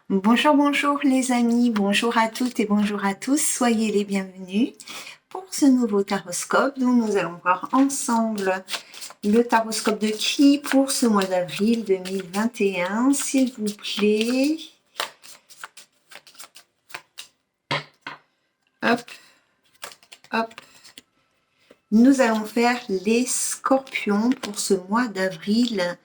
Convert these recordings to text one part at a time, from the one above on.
Bonjour, bonjour les amis, bonjour à toutes et bonjour à tous, soyez les bienvenus pour ce nouveau taroscope dont nous allons voir ensemble le taroscope de qui pour ce mois d'avril 2021, s'il vous plaît. Hop, hop. Nous allons faire les scorpions pour ce mois d'avril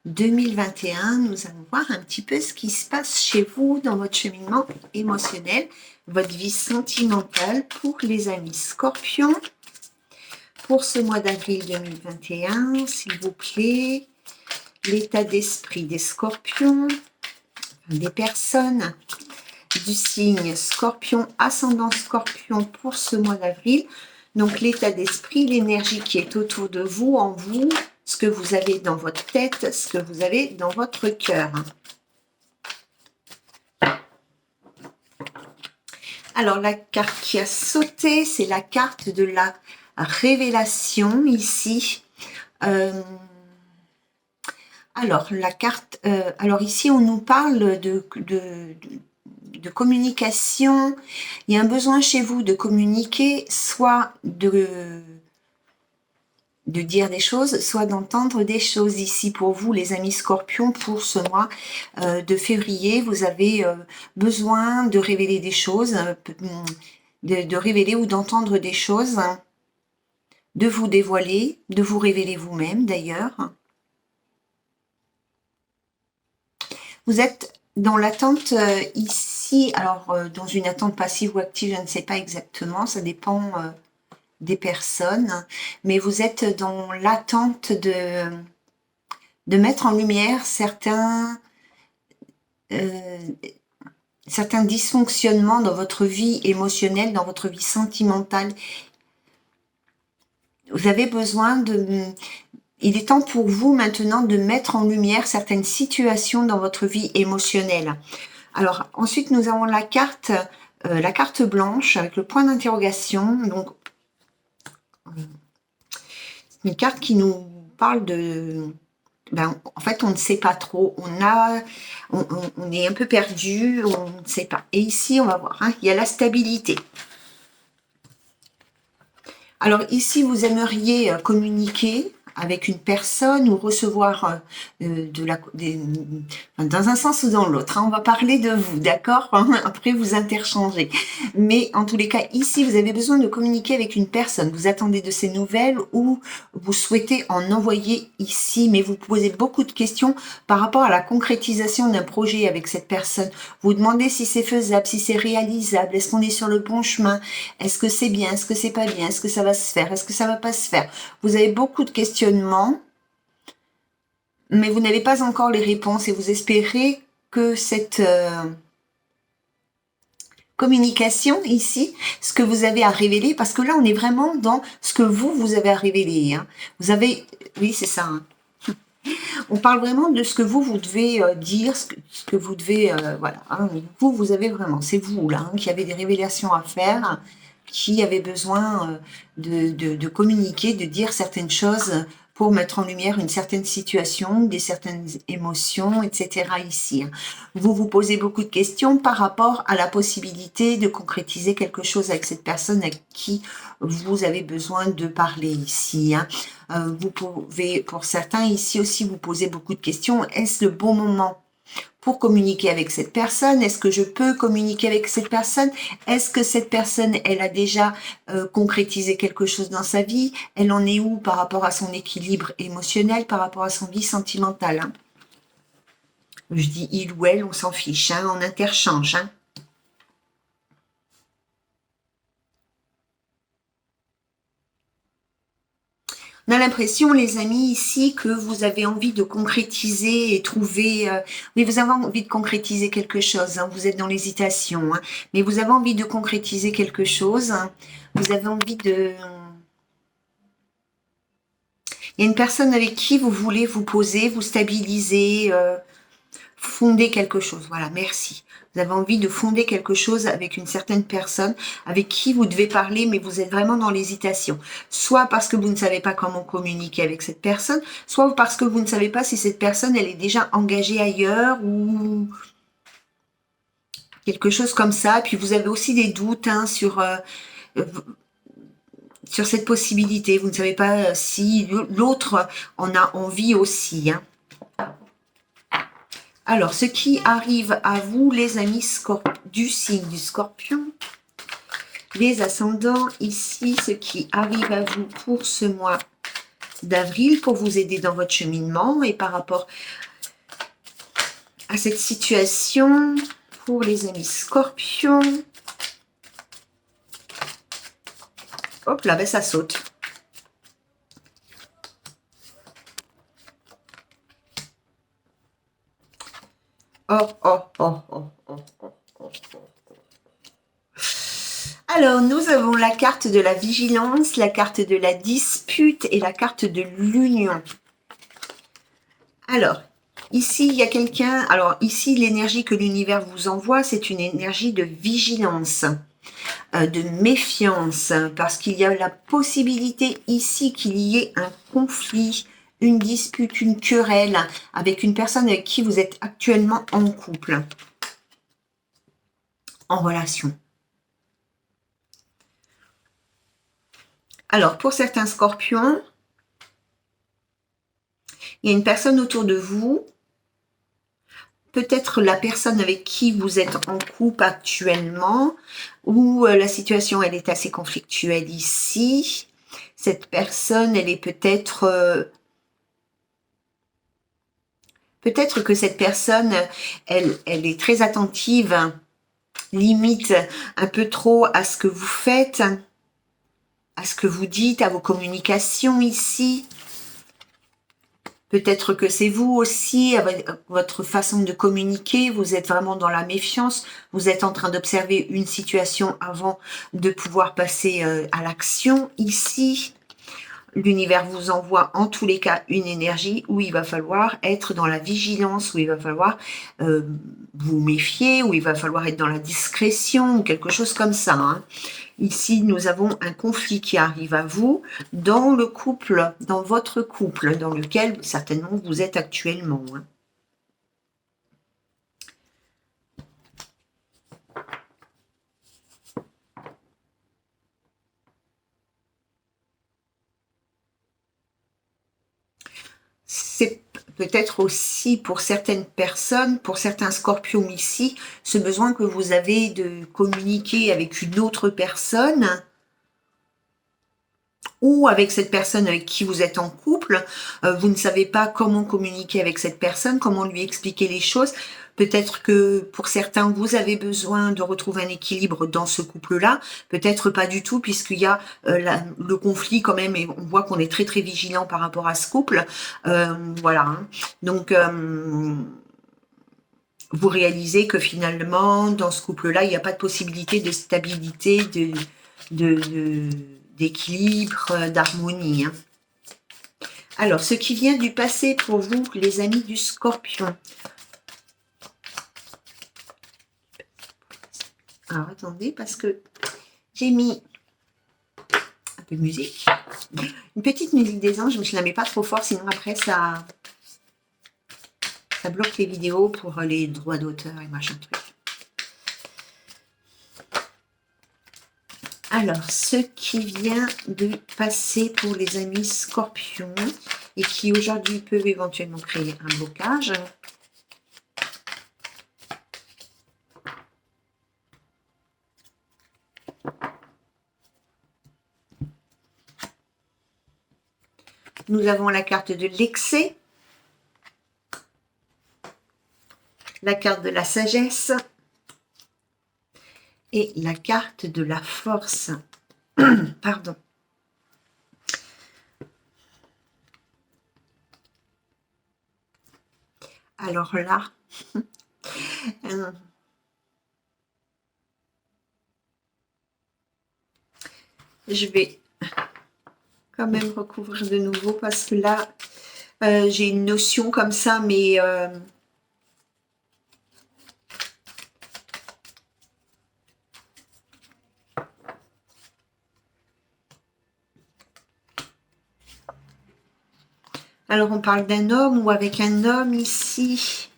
2021. Nous allons voir un petit peu ce qui se passe chez vous dans votre cheminement émotionnel, votre vie sentimentale pour les amis scorpions. Pour ce mois d'avril 2021, s'il vous plaît, l'état d'esprit des scorpions, des personnes du signe scorpion, ascendant scorpion pour ce mois d'avril. Donc l'état d'esprit, l'énergie qui est autour de vous, en vous, ce que vous avez dans votre tête, ce que vous avez dans votre cœur. Alors la carte qui a sauté, c'est la carte de la révélation ici. Alors la carte, alors ici on nous parle de communication. Il y a un besoin chez vous de communiquer, soit de dire des choses, soit d'entendre des choses. Ici pour vous les amis scorpions, pour ce mois de février, vous avez besoin de révéler des choses, de révéler ou d'entendre des choses, de vous dévoiler, de vous révéler vous-même d'ailleurs. Vous êtes dans l'attente ici, alors dans une attente passive ou active, je ne sais pas exactement, ça dépend des personnes, mais vous êtes dans l'attente de mettre en lumière certains dysfonctionnements dans votre vie émotionnelle, dans votre vie sentimentale. Vous avez besoin de... Il est temps pour vous maintenant de mettre en lumière certaines situations dans votre vie émotionnelle. Alors ensuite nous avons la carte blanche avec le point d'interrogation. Donc une carte qui nous parle de... en fait, on ne sait pas trop. On est un peu perdu, on ne sait pas. Et ici, on va voir, il y a la stabilité. Alors ici, vous aimeriez communiquer avec une personne ou recevoir dans un sens ou dans l'autre. On va parler de vous, d'accord? Après, vous interchangez. Mais en tous les cas, ici, vous avez besoin de communiquer avec une personne. Vous attendez de ses nouvelles ou vous souhaitez en envoyer ici, mais vous posez beaucoup de questions par rapport à la concrétisation d'un projet avec cette personne. Vous demandez si c'est faisable, si c'est réalisable, est-ce qu'on est sur le bon chemin, est-ce que c'est bien, est-ce que c'est pas bien, est-ce que ça va se faire, est-ce que ça va pas se faire. Vous avez beaucoup de questionnements, mais vous n'avez pas encore les réponses et vous espérez que cette communication ici, ce que vous avez à révéler, parce que là on est vraiment dans ce que vous avez à révéler. Vous avez, oui c'est ça. On parle vraiment de ce que vous devez dire, ce que vous devez, voilà. Vous avez vraiment, c'est vous là, qui avez des révélations à faire, qui avez besoin de communiquer, de dire certaines choses pour mettre en lumière une certaine situation, certaines émotions, etc. ici. Vous vous posez beaucoup de questions par rapport à la possibilité de concrétiser quelque chose avec cette personne à qui vous avez besoin de parler ici. Vous pouvez, pour certains ici aussi, vous poser beaucoup de questions. Est-ce le bon moment pour communiquer avec cette personne? Est-ce que je peux communiquer avec cette personne? Est-ce que cette personne, elle a déjà concrétisé quelque chose dans sa vie? Elle en est où par rapport à son équilibre émotionnel, par rapport à son vie sentimentale? Je dis il ou elle, on s'en fiche, on interchange. On a l'impression, les amis, ici, que vous avez envie de concrétiser et trouver... oui, vous avez envie de concrétiser quelque chose. Vous êtes dans l'hésitation. Mais vous avez envie de concrétiser quelque chose. Vous avez envie de... Il y a une personne avec qui vous voulez vous poser, vous stabiliser, fonder quelque chose. Voilà, merci. Vous avez envie de fonder quelque chose avec une certaine personne avec qui vous devez parler, mais vous êtes vraiment dans l'hésitation. Soit parce que vous ne savez pas comment communiquer avec cette personne, soit parce que vous ne savez pas si cette personne, elle est déjà engagée ailleurs ou... Quelque chose comme ça. Puis vous avez aussi des doutes hein, sur cette possibilité. Vous ne savez pas si l'autre en a envie aussi. Hein. Alors, ce qui arrive à vous, les amis du signe du Scorpion, les ascendants, ici, ce qui arrive à vous pour ce mois d'avril, pour vous aider dans votre cheminement et par rapport à cette situation, pour les amis Scorpions. Hop là, ben ça saute. Oh, oh, oh, oh, oh, oh, oh, oh. Alors, nous avons la carte de la vigilance, la carte de la dispute et la carte de l'union. Alors, ici, il y a quelqu'un... Alors, ici, l'énergie que l'univers vous envoie, c'est une énergie de vigilance, de méfiance, parce qu'il y a la possibilité ici qu'il y ait un conflit, une dispute, une querelle avec une personne avec qui vous êtes actuellement en couple, en relation. Alors, pour certains scorpions, il y a une personne autour de vous, peut-être la personne avec qui vous êtes en couple actuellement, où la situation elle est assez conflictuelle ici. Cette personne, elle est peut-être... peut-être que cette personne, elle est très attentive, limite un peu trop à ce que vous faites, à ce que vous dites, à vos communications ici. Peut-être que c'est vous aussi, avec votre façon de communiquer, vous êtes vraiment dans la méfiance, vous êtes en train d'observer une situation avant de pouvoir passer à l'action. Ici, l'univers vous envoie en tous les cas une énergie où il va falloir être dans la vigilance, où il va falloir vous méfier, où il va falloir être dans la discrétion, ou quelque chose comme ça. Hein. Ici, nous avons un conflit qui arrive à vous dans le couple, dans votre couple, dans lequel certainement vous êtes actuellement. Hein. C'est peut-être aussi pour certaines personnes, pour certains scorpions ici, ce besoin que vous avez de communiquer avec une autre personne ou avec cette personne avec qui vous êtes en couple, vous ne savez pas comment communiquer avec cette personne, comment lui expliquer les choses. Peut-être que pour certains, vous avez besoin de retrouver un équilibre dans ce couple-là. Peut-être pas du tout, puisqu'il y a le conflit quand même, et on voit qu'on est très très vigilant par rapport à ce couple. Voilà. Hein. Donc, vous réalisez que finalement, dans ce couple-là, il n'y a pas de possibilité de stabilité, d'équilibre, d'harmonie. Hein. Alors, ce qui vient du passé pour vous, les amis du Scorpion. Alors, attendez, parce que j'ai mis un peu de musique. Une petite musique des anges, mais je ne la mets pas trop fort, sinon après, ça bloque les vidéos pour les droits d'auteur et machin truc. Alors, ce qui vient de passer pour les amis Scorpions et qui aujourd'hui peut éventuellement créer un blocage. Nous avons la carte de l'excès, la carte de la sagesse et la carte de la force. Pardon. Alors là, je vais quand même recouvrir de nouveau parce que là, j'ai une notion comme ça, mais... Alors, on parle d'un homme ou avec un homme ici.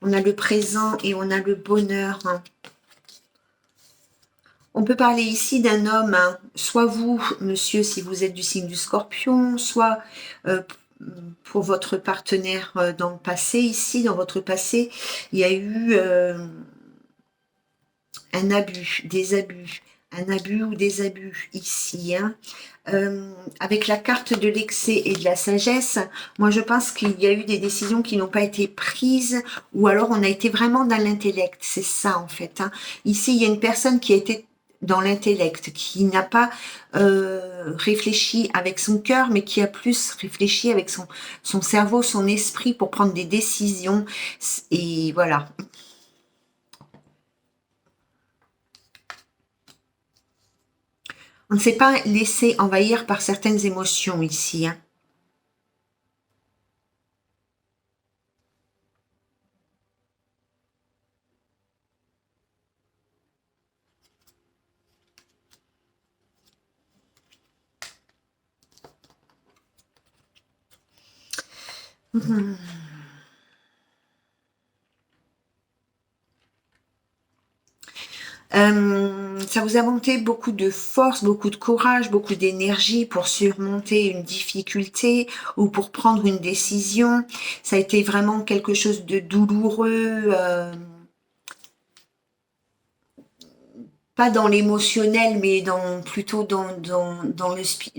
On a le présent et on a le bonheur. On peut parler ici d'un homme, hein, soit vous, monsieur, si vous êtes du signe du Scorpion, soit pour votre partenaire dans le passé. Ici, dans votre passé, il y a eu un abus, des abus, un abus ou des abus ici. Hein. Avec la carte de l'excès et de la sagesse, moi je pense qu'il y a eu des décisions qui n'ont pas été prises, ou alors on a été vraiment dans l'intellect, c'est ça en fait. Hein. Ici, il y a une personne qui a été dans l'intellect, qui n'a pas réfléchi avec son cœur, mais qui a plus réfléchi avec son cerveau, son esprit pour prendre des décisions. Et voilà. On ne s'est pas laissé envahir par certaines émotions ici. Hein. Mmh. Ça vous a monté beaucoup de force, beaucoup de courage, beaucoup d'énergie pour surmonter une difficulté ou pour prendre une décision. Ça a été vraiment quelque chose de douloureux, pas dans l'émotionnel, mais plutôt dans l'esprit,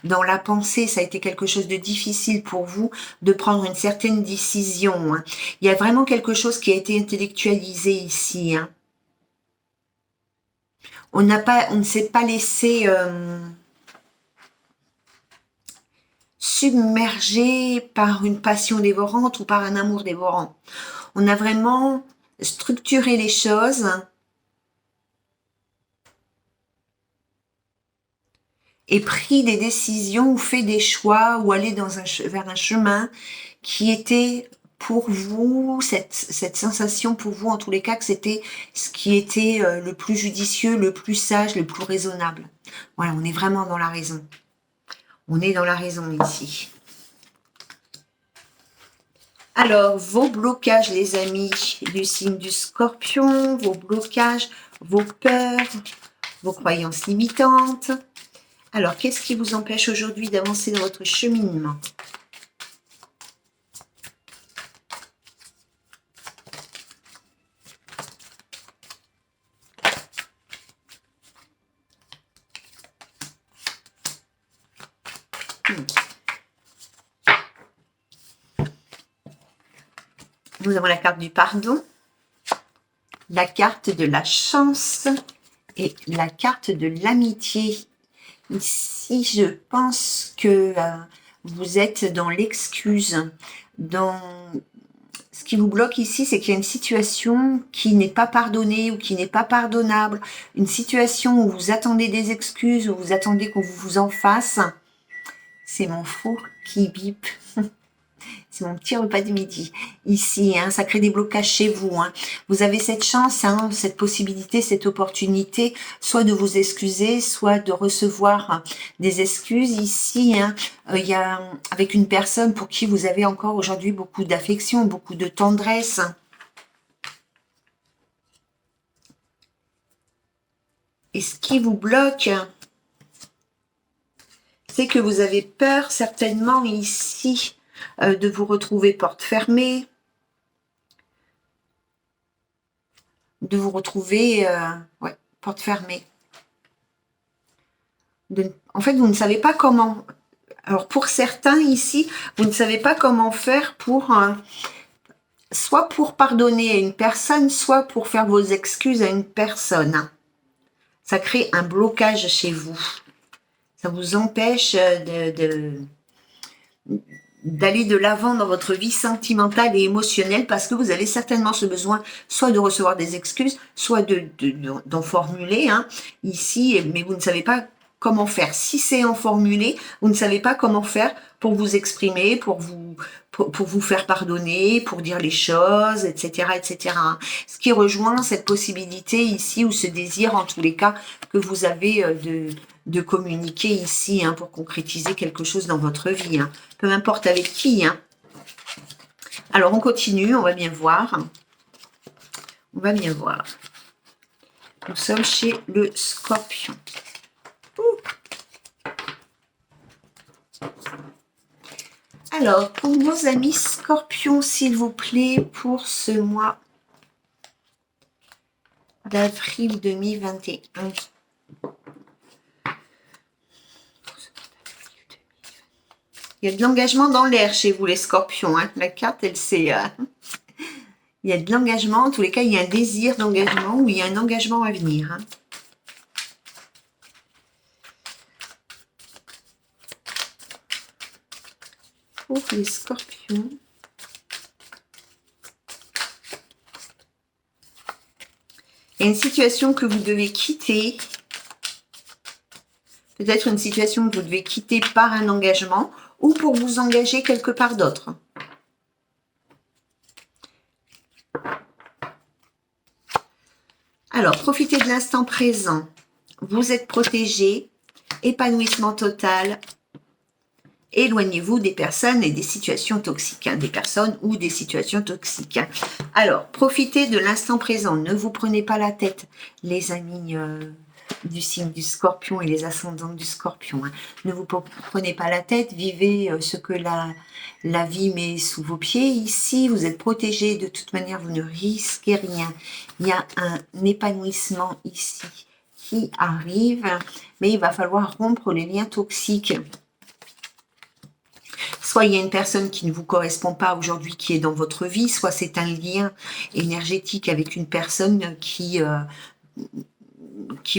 dans la pensée. Ça a été quelque chose de difficile pour vous de prendre une certaine décision. Hein. Il y a vraiment quelque chose qui a été intellectualisé ici. Hein. On ne s'est pas laissé submerger par une passion dévorante ou par un amour dévorant. On a vraiment structuré les choses et pris des décisions ou fait des choix ou aller vers un chemin qui était pour vous, cette sensation pour vous en tous les cas que c'était ce qui était le plus judicieux, le plus sage, le plus raisonnable. Voilà, on est vraiment dans la raison. On est dans la raison ici. Alors, vos blocages, les amis, du signe du Scorpion, vos blocages, vos peurs, vos croyances limitantes. Alors, qu'est-ce qui vous empêche aujourd'hui d'avancer dans votre cheminement ? Nous avons la carte du pardon, la carte de la chance et la carte de l'amitié. Ici, je pense que vous êtes dans l'excuse. Ce qui vous bloque ici, c'est qu'il y a une situation qui n'est pas pardonnée ou qui n'est pas pardonnable. Une situation où vous attendez des excuses, où vous attendez qu'on vous en fasse. C'est mon four qui bip. C'est mon petit repas du midi. Ici, hein, ça crée des blocages chez vous. Hein. Vous avez cette chance, hein, cette possibilité, cette opportunité, soit de vous excuser, soit de recevoir des excuses. Ici, hein, il y a avec une personne pour qui vous avez encore aujourd'hui beaucoup d'affection, beaucoup de tendresse. Et ce qui vous bloque, c'est que vous avez peur certainement ici de vous retrouver porte fermée, de vous retrouver porte fermée. En fait, vous ne savez pas comment. Alors pour certains ici, vous ne savez pas comment faire pour soit pour pardonner à une personne, soit pour faire vos excuses à une personne. Ça crée un blocage chez vous. Ça vous empêche d'aller de l'avant dans votre vie sentimentale et émotionnelle parce que vous avez certainement ce besoin soit de recevoir des excuses, soit d'en formuler ici, mais vous ne savez pas comment faire. Si c'est en formulé, vous ne savez pas comment faire pour vous exprimer, pour vous faire pardonner, pour dire les choses, etc., etc. Ce qui rejoint cette possibilité ici ou ce désir, en tous les cas, que vous avez de communiquer ici pour concrétiser quelque chose dans votre vie. Peu importe avec qui. Alors, on continue, on va bien voir. On va bien voir. Nous sommes chez le Scorpion. Alors, pour nos amis Scorpions, s'il vous plaît, pour ce mois d'avril 2021. Il y a de l'engagement dans l'air chez vous, les Scorpions. Hein. La carte, elle sait... il y a de l'engagement. En tous les cas, il y a un désir d'engagement ou il y a un engagement à venir. Hein. Pour les Scorpions. Il y a une situation que vous devez quitter. Peut-être une situation que vous devez quitter par un engagement ou pour vous engager quelque part d'autre. Alors, profitez de l'instant présent. Vous êtes protégé. Épanouissement total. Éloignez-vous des personnes et des situations toxiques. Hein, des personnes ou des situations toxiques. Hein. Alors, profitez de l'instant présent. Ne vous prenez pas la tête, les amis du signe du Scorpion et les ascendants du Scorpion. Hein. Ne vous prenez pas la tête. Vivez ce que la vie met sous vos pieds. Ici, vous êtes protégé. De toute manière, vous ne risquez rien. Il y a un épanouissement ici qui arrive. Mais il va falloir rompre les liens toxiques. Soit il y a une personne qui ne vous correspond pas aujourd'hui qui est dans votre vie, soit c'est un lien énergétique avec une personne qui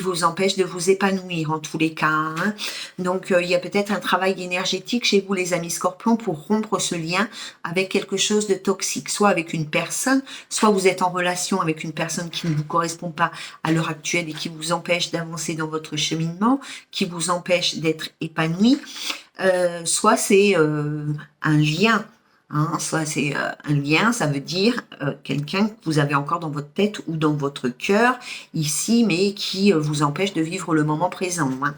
vous empêche de vous épanouir en tous les cas. Hein. Donc, il y a peut-être un travail énergétique chez vous, les amis Scorpions, pour rompre ce lien avec quelque chose de toxique, soit avec une personne, soit vous êtes en relation avec une personne qui ne vous correspond pas à l'heure actuelle et qui vous empêche d'avancer dans votre cheminement, qui vous empêche d'être épanoui. Soit c'est un lien, hein, soit c'est un lien, ça veut dire quelqu'un que vous avez encore dans votre tête ou dans votre cœur ici, mais qui vous empêche de vivre le moment présent. Hein.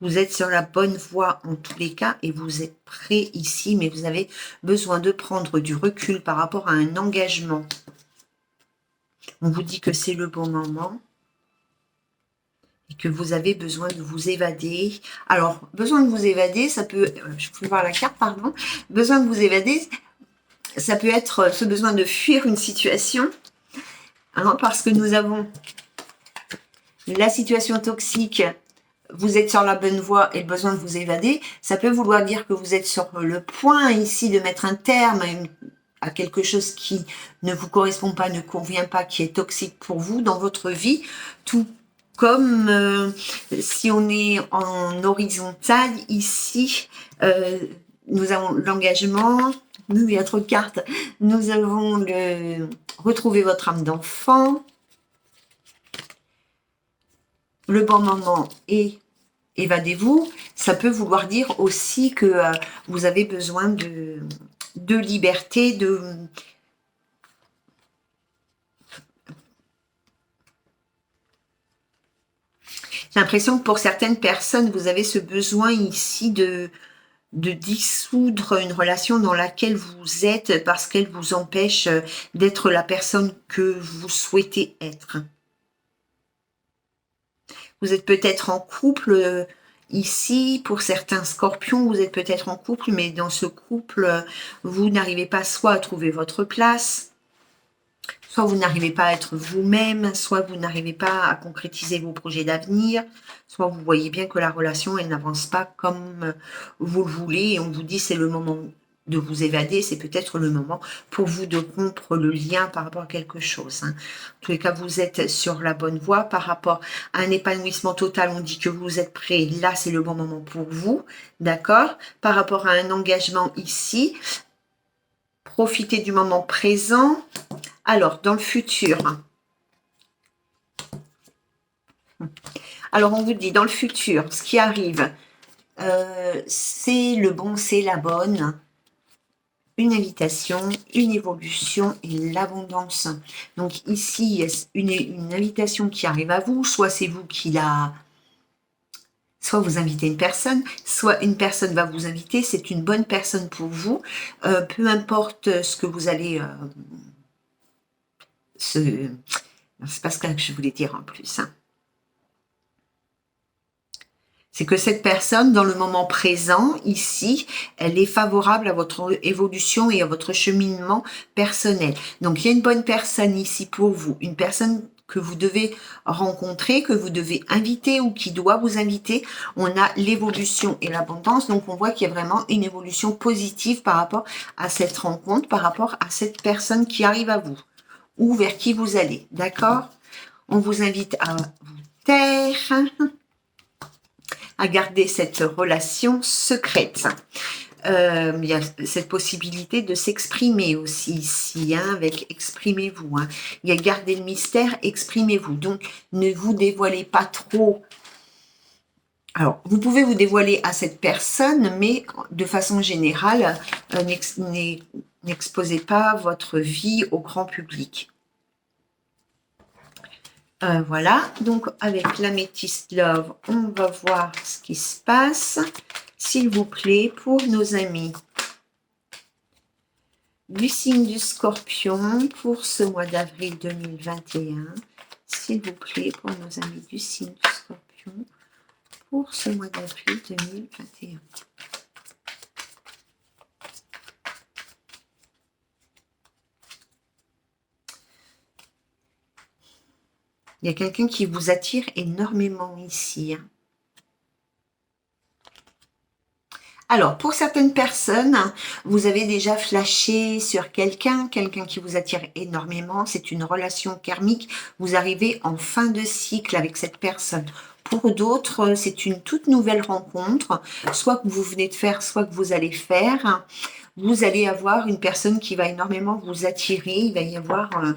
Vous êtes sur la bonne voie en tous les cas et vous êtes prêt ici, mais vous avez besoin de prendre du recul par rapport à un engagement. On vous dit que c'est le bon moment et que vous avez besoin de vous évader. Alors, besoin de vous évader, ça peut... je peux voir la carte, pardon. Besoin de vous évader, ça peut être ce besoin de fuir une situation, hein, parce que nous avons la situation toxique. Vous êtes sur la bonne voie et le besoin de vous évader, ça peut vouloir dire que vous êtes sur le point ici de mettre un terme à quelque chose qui ne vous correspond pas, ne convient pas, qui est toxique pour vous dans votre vie, tout comme si on est en horizontal ici, nous avons l'engagement, il y a trop de cartes, nous avons le retrouver votre âme d'enfant, le bon moment et évadez-vous. Ça peut vouloir dire aussi que vous avez besoin de liberté, J'ai l'impression que pour certaines personnes, vous avez ce besoin ici de dissoudre une relation dans laquelle vous êtes parce qu'elle vous empêche d'être la personne que vous souhaitez être. Vous êtes peut-être en couple ici, pour certains Scorpions, vous êtes peut-être en couple, mais dans ce couple, vous n'arrivez pas soit à trouver votre place, soit vous n'arrivez pas à être vous-même, soit vous n'arrivez pas à concrétiser vos projets d'avenir, soit vous voyez bien que la relation, elle n'avance pas comme vous le voulez, et on vous dit c'est le moment de vous évader, c'est peut-être le moment pour vous de rompre le lien par rapport à quelque chose. Hein. En tous les cas, vous êtes sur la bonne voie par rapport à un épanouissement total. On dit que vous êtes prêt, là c'est le bon moment pour vous, d'accord? Par rapport à un engagement ici, profitez du moment présent. Alors, dans le futur, alors on vous dit dans le futur, ce qui arrive, c'est le bon, c'est la bonne. une invitation, une évolution et l'abondance. Donc ici, il y a une invitation qui arrive à vous, soit c'est vous qui la... Soit vous invitez une personne, soit une personne va vous inviter, c'est une bonne personne pour vous, peu importe ce que vous allez... c'est pas ce que je voulais dire en plus, hein. C'est que cette personne, dans le moment présent, ici, elle est favorable à votre évolution et à votre cheminement personnel. Donc, il y a une bonne personne ici pour vous, une personne que vous devez rencontrer, que vous devez inviter ou qui doit vous inviter. On a l'évolution et l'abondance, donc on voit qu'il y a vraiment une évolution positive par rapport à cette rencontre, par rapport à cette personne qui arrive à vous ou vers qui vous allez, d'accord? On vous invite à vous taire, à garder cette relation secrète. Il y a cette possibilité de s'exprimer aussi ici, hein, avec exprimez-vous. Hein. Il y a garder le mystère, exprimez-vous. Donc, ne vous dévoilez pas trop. Alors, vous pouvez vous dévoiler à cette personne, mais de façon générale, n'exposez pas votre vie au grand public. Voilà, donc avec l'améthyste Love, on va voir ce qui se passe, s'il vous plaît, pour nos amis du signe du Scorpion pour ce mois d'avril 2021. S'il vous plaît, pour nos amis du signe du Scorpion pour ce mois d'avril 2021. Il y a quelqu'un qui vous attire énormément ici. Hein. Alors, pour certaines personnes, vous avez déjà flashé sur quelqu'un qui vous attire énormément. C'est une relation karmique. Vous arrivez en fin de cycle avec cette personne. Pour d'autres, c'est une toute nouvelle rencontre, soit que vous venez de faire, soit que vous allez faire. Vous allez avoir une personne qui va énormément vous attirer. Il va y avoir un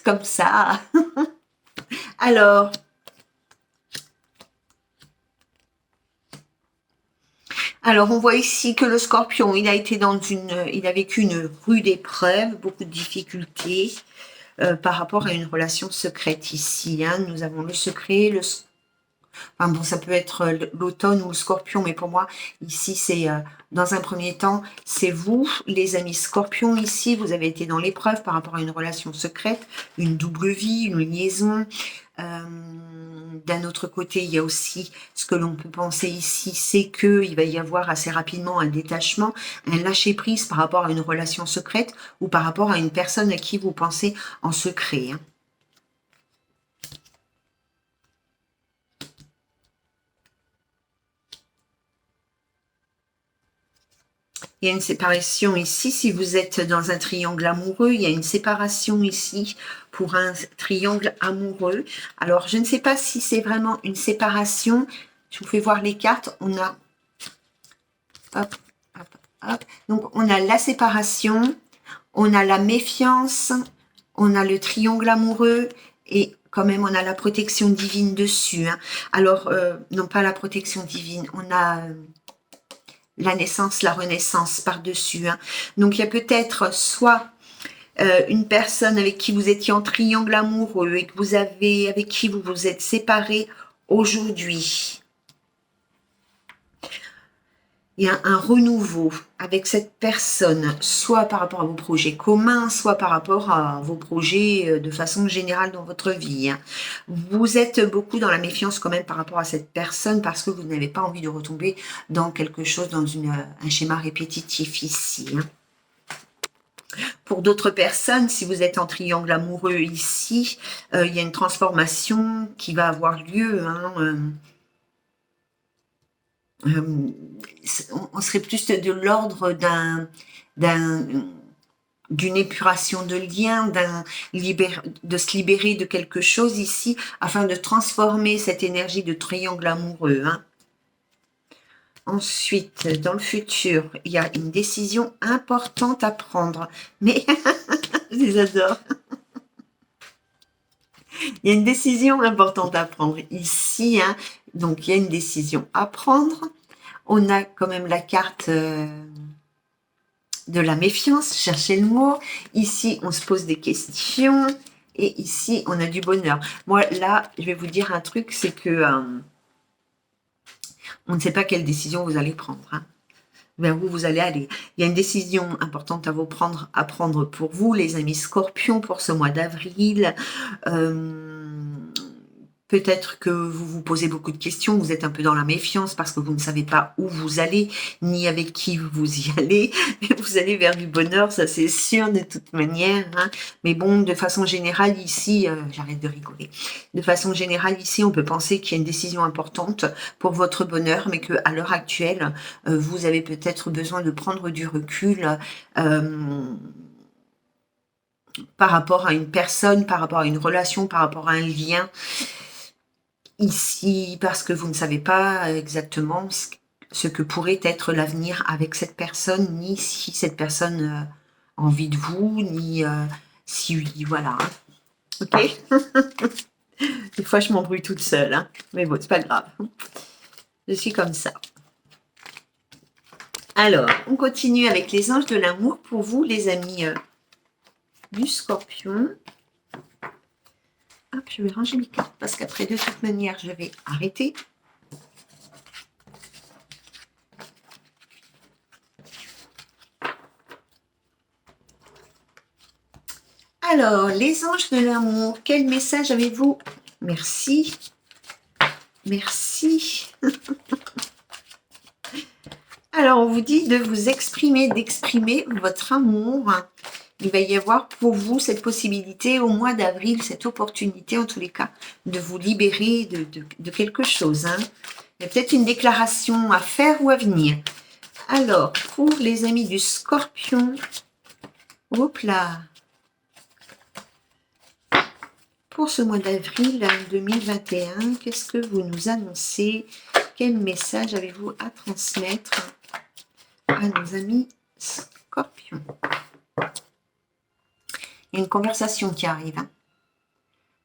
comme ça. Alors, on voit ici que le Scorpion, il a vécu une rude épreuve, beaucoup de difficultés par rapport à une relation secrète ici. Hein. Nous avons le secret, enfin bon, ça peut être l'automne ou le Scorpion, mais pour moi, ici, c'est dans un premier temps, c'est vous, les amis Scorpions, ici, vous avez été dans l'épreuve par rapport à une relation secrète, une double vie, une liaison. D'un autre côté, il y a aussi ce que l'on peut penser ici, c'est qu'il va y avoir assez rapidement un détachement, un lâcher-prise par rapport à une relation secrète ou par rapport à une personne à qui vous pensez en secret. Hein. Il y a une séparation ici, si vous êtes dans un triangle amoureux, il y a une séparation ici pour un triangle amoureux. Alors, je ne sais pas si c'est vraiment une séparation. Je vous fais voir les cartes. On a... Hop, hop, hop. Donc, on a la séparation, on a la méfiance, on a le triangle amoureux et quand même, on a la protection divine dessus. Hein. Alors, non pas la protection divine, on a... la naissance, la renaissance par-dessus. Hein. Donc, il y a peut-être soit une personne avec qui vous étiez en triangle amoureux et que avec qui vous vous êtes séparés aujourd'hui. Il y a un renouveau avec cette personne, soit par rapport à vos projets communs, soit par rapport à vos projets de façon générale dans votre vie. Hein. Vous êtes beaucoup dans la méfiance quand même par rapport à cette personne parce que vous n'avez pas envie de retomber dans quelque chose, dans un schéma répétitif ici. Hein. Pour d'autres personnes, si vous êtes en triangle amoureux ici, il y a une transformation qui va avoir lieu. Hein, on serait plus de l'ordre d'une épuration de liens, de se libérer de quelque chose ici, afin de transformer cette énergie de triangle amoureux. Hein. Ensuite, dans le futur, il y a une décision importante à prendre. Mais, je les adore. Il y a une décision importante à prendre ici. Hein. Donc, il y a une décision à prendre. On a quand même la carte de la méfiance, cherchez le mot. Ici, on se pose des questions. Et ici, on a du bonheur. Moi, là, je vais vous dire un truc, c'est que on ne sait pas quelle décision vous allez prendre. Hein. Vers où vous allez aller. Il y a une décision importante à prendre pour vous, les amis Scorpions, pour ce mois d'avril. Peut-être que vous vous posez beaucoup de questions, vous êtes un peu dans la méfiance parce que vous ne savez pas où vous allez, ni avec qui vous y allez. Mais vous allez vers du bonheur, ça c'est sûr de toute manière. Hein. Mais bon, de façon générale ici, j'arrête de rigoler. De façon générale ici, on peut penser qu'il y a une décision importante pour votre bonheur, mais qu'à l'heure actuelle, vous avez peut-être besoin de prendre du recul. Par rapport à une personne, par rapport à une relation, par rapport à un lien. Ici, parce que vous ne savez pas exactement ce que pourrait être l'avenir avec cette personne, ni si cette personne a envie de vous, ni si oui, voilà. Ok. Des fois, je m'embrouille toute seule, hein. Mais bon, c'est pas grave. Je suis comme ça. Alors, on continue avec les anges de l'amour pour vous, les amis du Scorpion. Hop, je vais ranger mes cartes parce qu'après, de toute manière, je vais arrêter. Alors, les anges de l'amour, quel message avez-vous? Merci. Merci. Alors, on vous dit de vous exprimer, d'exprimer votre amour. Il va y avoir pour vous cette possibilité au mois d'avril, cette opportunité en tous les cas, de vous libérer de quelque chose. Hein. Il y a peut-être une déclaration à faire ou à venir. Alors, pour les amis du Scorpion, hop là. Pour ce mois d'avril 2021, qu'est-ce que vous nous annoncez? Quel message avez-vous à transmettre à nos amis Scorpions? Il y a une conversation qui arrive. Hein.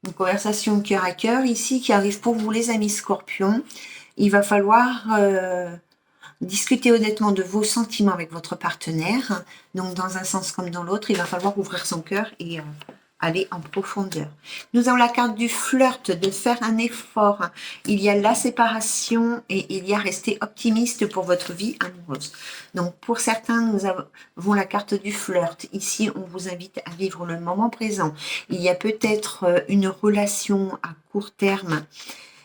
Une conversation cœur à cœur ici qui arrive pour vous les amis Scorpions. Il va falloir discuter honnêtement de vos sentiments avec votre partenaire. Donc dans un sens comme dans l'autre, il va falloir ouvrir son cœur et aller en profondeur. Nous avons la carte du flirt, de faire un effort. Il y a la séparation et il y a rester optimiste pour votre vie amoureuse. Donc pour certains, nous avons la carte du flirt. Ici, on vous invite à vivre le moment présent. Il y a peut-être une relation à court terme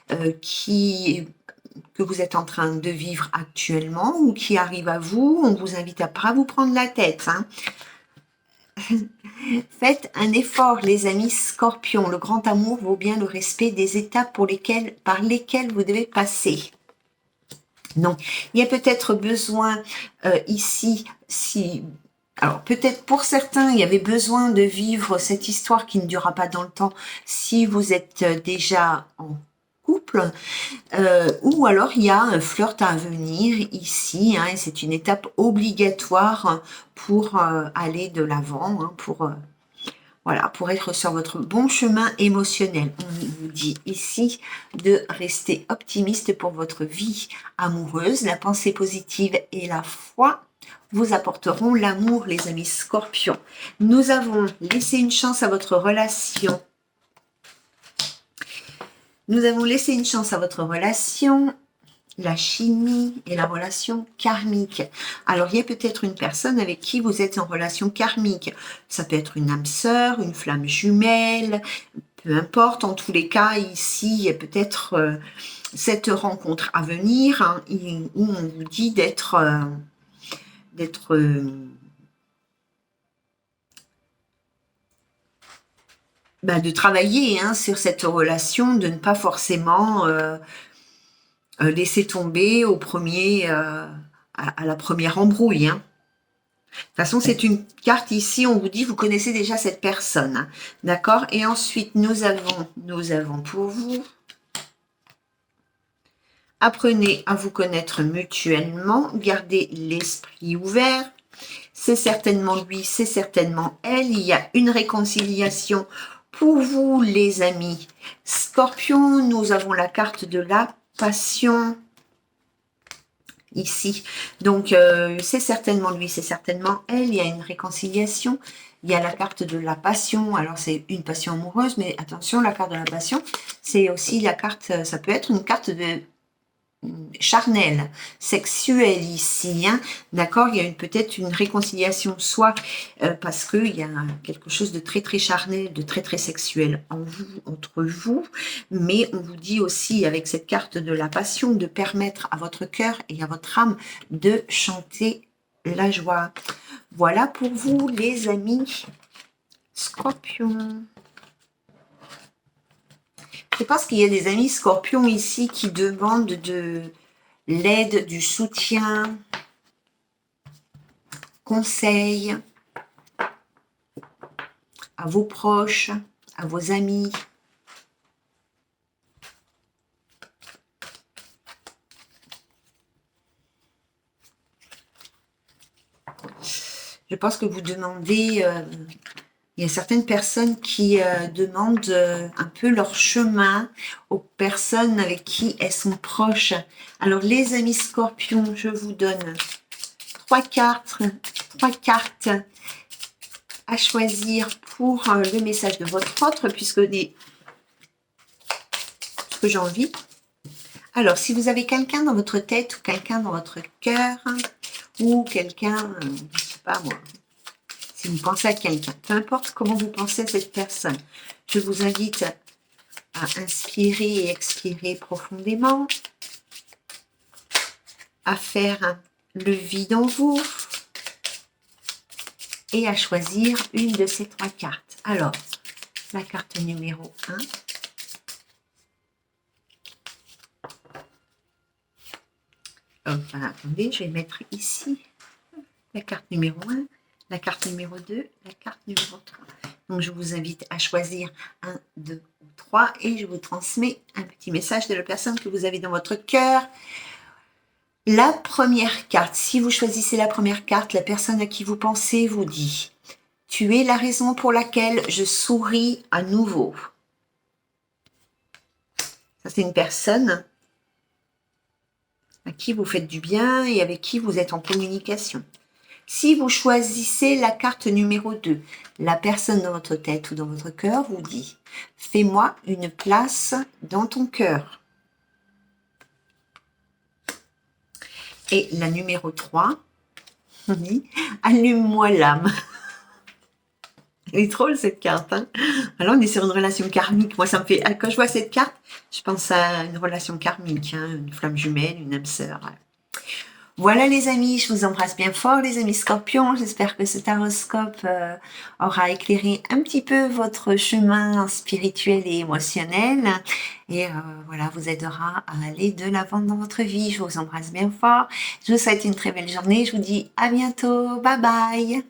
que vous êtes en train de vivre actuellement ou qui arrive à vous. On vous invite à ne pas vous prendre la tête. Hein. Faites un effort, les amis Scorpions. Le grand amour vaut bien le respect des étapes par lesquelles vous devez passer. Donc, il y a peut-être besoin ici, alors peut-être pour certains, il y avait besoin de vivre cette histoire qui ne durera pas dans le temps si vous êtes déjà en couple, ou alors il y a un flirt à venir ici, hein, et c'est une étape obligatoire pour aller de l'avant, hein, voilà, pour être sur votre bon chemin émotionnel. On vous dit ici de rester optimiste pour votre vie amoureuse. La pensée positive et la foi vous apporteront l'amour, les amis Scorpions. Nous avons laissé une chance à votre relation. Nous avons laissé une chance à votre relation, la chimie et la relation karmique. Alors, il y a peut-être une personne avec qui vous êtes en relation karmique. Ça peut être une âme sœur, une flamme jumelle, peu importe. En tous les cas, ici, il y a peut-être cette rencontre à venir hein, où on vous dit de travailler hein, sur cette relation, de ne pas forcément laisser tomber à la première embrouille. Hein. De toute façon, c'est une carte ici, on vous dit, vous connaissez déjà cette personne. Hein. D'accord? Et ensuite, nous avons pour vous, apprenez à vous connaître mutuellement, gardez l'esprit ouvert. C'est certainement lui, c'est certainement elle. Il y a une réconciliation pour vous, les amis Scorpions. Nous avons la carte de la passion ici. Donc, c'est certainement lui, c'est certainement elle. Il y a une réconciliation. Il y a la carte de la passion. Alors, c'est une passion amoureuse, mais attention, la carte de la passion, c'est aussi la carte, ça peut être une carte de charnel, sexuel ici, hein, d'accord. Il y a peut-être une réconciliation, soit parce qu'il y a quelque chose de très très charnel, de très très sexuel en vous, entre vous, mais on vous dit aussi avec cette carte de la passion de permettre à votre cœur et à votre âme de chanter la joie. Voilà pour vous les amis Scorpions. Je pense qu'il y a des amis Scorpions ici qui demandent de l'aide, du soutien, conseil à vos proches, à vos amis. Je pense que vous demandez, il y a certaines personnes qui demandent un peu leur chemin aux personnes avec qui elles sont proches. Alors les amis Scorpions, je vous donne trois cartes à choisir pour le message de votre autre, puisque j'ai envie. Alors, si vous avez quelqu'un dans votre tête ou quelqu'un dans votre cœur, ou quelqu'un, je sais pas moi, si vous pensez à quelqu'un, peu importe comment vous pensez à cette personne, je vous invite à inspirer et expirer profondément, à faire le vide en vous et à choisir une de ces trois cartes. Alors, la carte numéro 1. Enfin, attendez, je vais mettre ici la carte numéro 1, la carte numéro 2, la carte numéro 3. Donc, je vous invite à choisir 1, 2 ou 3 et je vous transmets un petit message de la personne que vous avez dans votre cœur. La première carte, si vous choisissez la première carte, la personne à qui vous pensez vous dit « Tu es la raison pour laquelle je souris à nouveau ». Ça, c'est une personne à qui vous faites du bien et avec qui vous êtes en communication. Si vous choisissez la carte numéro 2, la personne dans votre tête ou dans votre cœur vous dit « Fais-moi une place dans ton cœur ». Et la numéro 3 dit « Allume-moi l'âme ». Elle est drôle cette carte. Hein. Alors on est sur une relation karmique. Moi, ça me fait. Quand je vois cette carte, je pense à une relation karmique, hein, une flamme jumelle, une âme sœur. Voilà les amis, je vous embrasse bien fort les amis Scorpions. J'espère que ce taroscope aura éclairé un petit peu votre chemin spirituel et émotionnel et voilà, vous aidera à aller de l'avant dans votre vie. Je vous embrasse bien fort. Je vous souhaite une très belle journée. Je vous dis à bientôt. Bye bye.